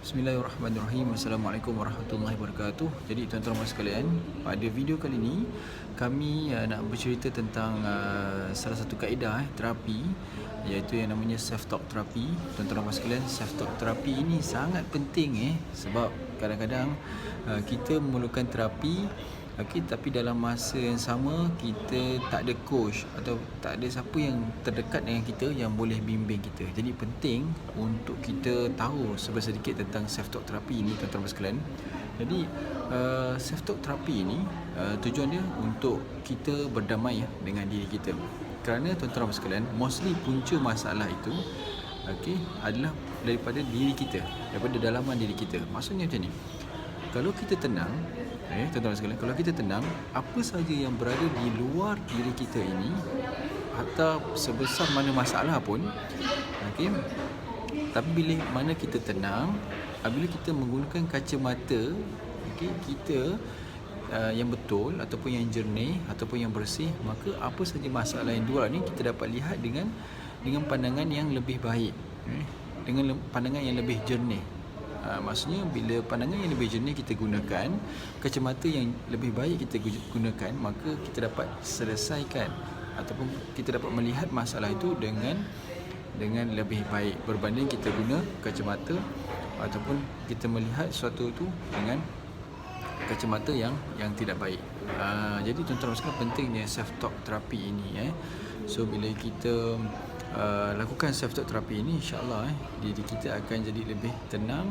Bismillahirrahmanirrahim. Assalamualaikum warahmatullahi wabarakatuh. Jadi tuan-tuan sekalian, pada video kali ini kami nak bercerita tentang salah satu kaedah terapi, iaitu yang namanya self talk terapi. Tuan-tuan sekalian, self talk terapi ini sangat penting sebab kadang-kadang kita memerlukan terapi. Tapi dalam masa yang sama kita tak ada coach atau tak ada siapa yang terdekat dengan kita yang boleh bimbing kita. Jadi penting untuk kita tahu sedikit tentang self talk terapi ini, tuan-tuan sekalian. Jadi self talk terapi ini tujuan dia untuk kita berdamai dengan diri kita. Kerana tuan-tuan sekalian, mostly punca masalah itu adalah daripada diri kita, daripada dalaman diri kita. Maksudnya macam ni, kalau kita tenang, tuan-tuan sekalian, kalau kita tenang, apa sahaja yang berada di luar diri kita ini, atau sebesar mana masalah pun, tapi bila mana kita tenang, bila kita menggunakan kacamata kita yang betul ataupun yang jernih ataupun yang bersih, maka apa sahaja masalah yang luar ni kita dapat lihat dengan pandangan yang lebih baik, dengan pandangan yang lebih jernih. Maksudnya bila pandangan yang lebih jernih kita gunakan, kacamata yang lebih baik kita gunakan, maka kita dapat selesaikan ataupun kita dapat melihat masalah itu dengan lebih baik berbanding kita guna kacamata ataupun kita melihat sesuatu itu dengan kacamata yang tidak baik. Jadi tuan-tuan sekalian, pentingnya self talk terapi ini. So bila kita lakukan self talk terapi ini, insya-Allah diri kita akan jadi lebih tenang.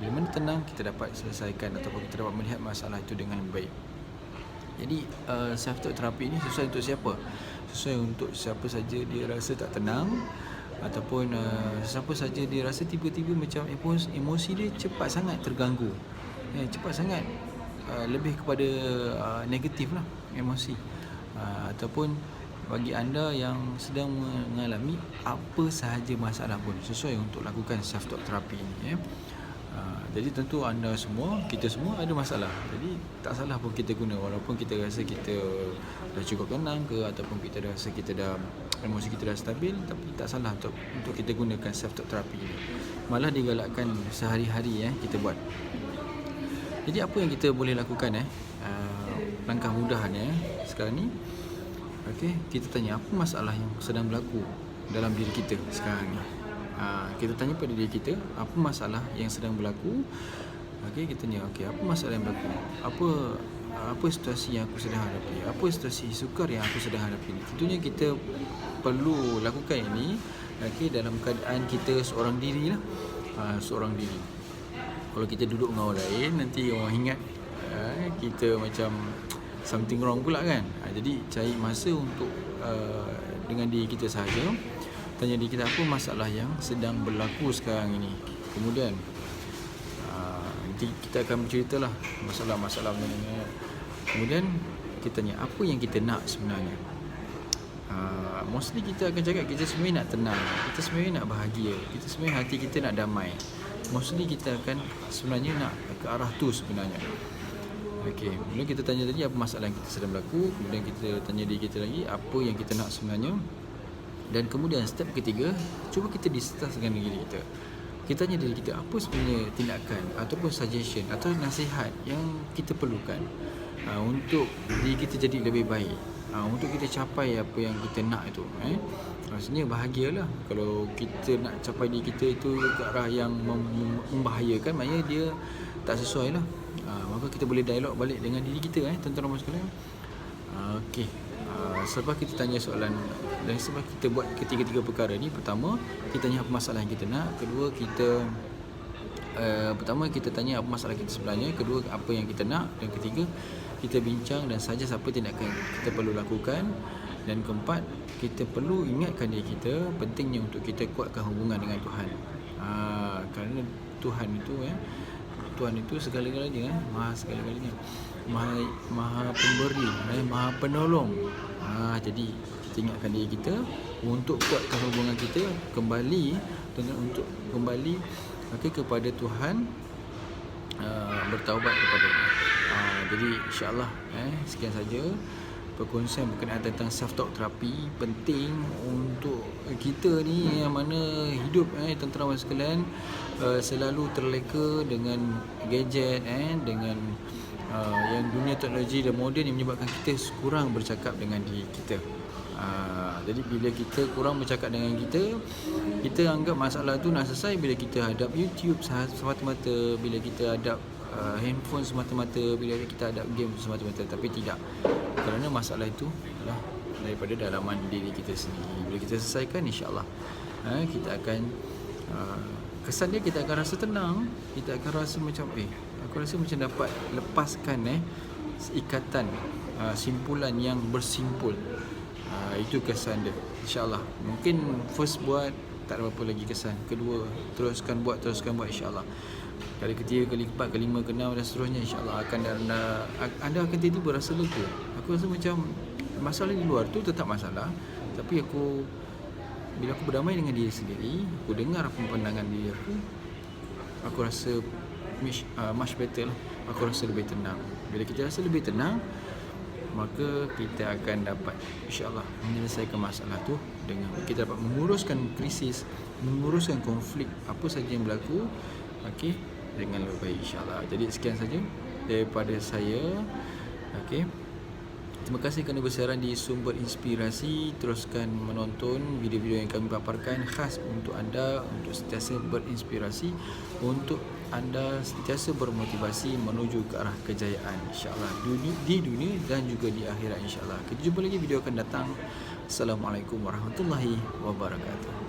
Bila mana tenang, kita dapat selesaikan ataupun kita dapat melihat masalah itu dengan lebih baik. Jadi self talk terapi ini sesuai untuk siapa? Sesuai untuk siapa saja dia rasa tak tenang, ataupun siapa saja dia rasa tiba-tiba macam emosi dia cepat sangat terganggu, cepat sangat lebih kepada negatif lah emosi, ataupun bagi anda yang sedang mengalami apa sahaja masalah pun, sesuai untuk lakukan self talk terapi ini. Jadi tentu anda semua, kita semua ada masalah. Jadi tak salah pun kita guna, walaupun kita rasa kita dah cukup tenang ke, ataupun kita rasa kita dah emosi kita dah stabil, tapi tak salah untuk kita gunakan self talk terapi ini. Malah digalakkan sehari-hari kita buat. Jadi apa yang kita boleh lakukan langkah mudahnya sekarang ni, kita tanya apa masalah yang sedang berlaku dalam diri kita sekarang ni. Kita tanya pada diri kita, apa masalah yang sedang berlaku. Kita tanya, apa masalah yang berlaku, apa situasi yang aku sedang hadapi, apa situasi sukar yang aku sedang hadapi. Tentunya kita perlu lakukan ini dalam keadaan kita seorang diri lah. Seorang diri. Kalau kita duduk dengan orang lain, nanti orang ingat kita macam something wrong pula kan. Jadi cari masa untuk dengan diri kita sahaja, tanya diri kita apa masalah yang sedang berlaku sekarang ini. Kemudian nanti kita akan berceritalah masalah-masalah mana. Kemudian kita tanya apa yang kita nak sebenarnya. Mostly kita akan cakap kita sebenarnya nak tenang, kita sebenarnya nak bahagia, kita sebenarnya hati kita nak damai. Mostly kita akan sebenarnya nak ke arah tu sebenarnya. Bila kita tanya tadi apa masalah yang kita sedang berlaku, kemudian kita tanya diri kita lagi apa yang kita nak sebenarnya. Dan kemudian step ketiga, cuba kita discuss dengan diri kita. Kita tanya diri kita apa sebenarnya tindakan ataupun suggestion atau nasihat yang kita perlukan untuk diri kita jadi lebih baik, untuk kita capai apa yang kita nak itu. Maksudnya bahagialah. Kalau kita nak capai diri kita itu ke arah yang membahayakan, maknanya dia tak sesuai lah. Maka kita boleh dialog balik dengan diri kita, tuan-tuan dan sekalian. Sebab kita tanya soalan dan sebab kita buat ketiga-tiga perkara ni, pertama kita tanya apa masalah yang kita nak, kedua kita tanya apa masalah kita sebenarnya, kedua apa yang kita nak, dan ketiga kita bincang dan saja apa tindakan yang kita perlu lakukan, dan keempat kita perlu ingatkan diri kita pentingnya untuk kita kuatkan hubungan dengan Tuhan. Kerana Tuhan itu segala-galanya, maha segala-galanya, maha pemberi, maha penolong. Jadi kita ingatkan diri kita untuk kuatkan hubungan kita kembali, untuk kembali kepada Tuhan, bertaubat kepada-Nya. Jadi insya-Allah sekian saja perkongsian berkenaan tentang self talk terapi penting untuk kita ni yang mana hidup tuan-tuan sekalian selalu terleka dengan gadget dengan yang dunia teknologi dan moden yang menyebabkan kita kurang bercakap dengan diri kita. Jadi bila kita kurang bercakap dengan kita anggap masalah tu nak selesai bila kita hadap YouTube semata-mata, bila kita hadap handphone semata-mata, bila kita hadap game semata-mata. Tapi tidak, kerana masalah itu adalah daripada dalaman diri kita sendiri. Bila kita selesaikan, insya-Allah kita akan kesan dia, kita akan rasa tenang, kita akan rasa macam aku rasa macam dapat lepaskan ikatan simpulan yang bersimpul. Itu kesan dia, insya-Allah. Mungkin first buat tak ada apa lagi kesan, kedua teruskan buat insya-Allah. Kali ketiga, kali keempat, kelima, keenam dan seterusnya, insya-Allah anda akan tiba-tiba rasa lega. Aku rasa macam masalah di luar tu tetap masalah, tapi bila aku berdamai dengan diri sendiri, aku dengar apa pandangan diri aku rasa much better lah. Aku rasa lebih tenang. Bila kita rasa lebih tenang, maka kita akan dapat insya-Allah menyelesaikan masalah tu dengan kita dapat menguruskan krisis, menguruskan konflik apa saja yang berlaku dengan lebih baik, insya-Allah. Jadi sekian saja daripada saya. Terima kasih kerana bersara di Sumber Inspirasi. Teruskan menonton video-video yang kami paparkan khas untuk anda, untuk sentiasa berinspirasi, untuk anda sentiasa bermotivasi menuju ke arah kejayaan, insya-Allah, di dunia dan juga di akhirat, insya-Allah. Kita jumpa lagi video akan datang. Assalamualaikum warahmatullahi wabarakatuh.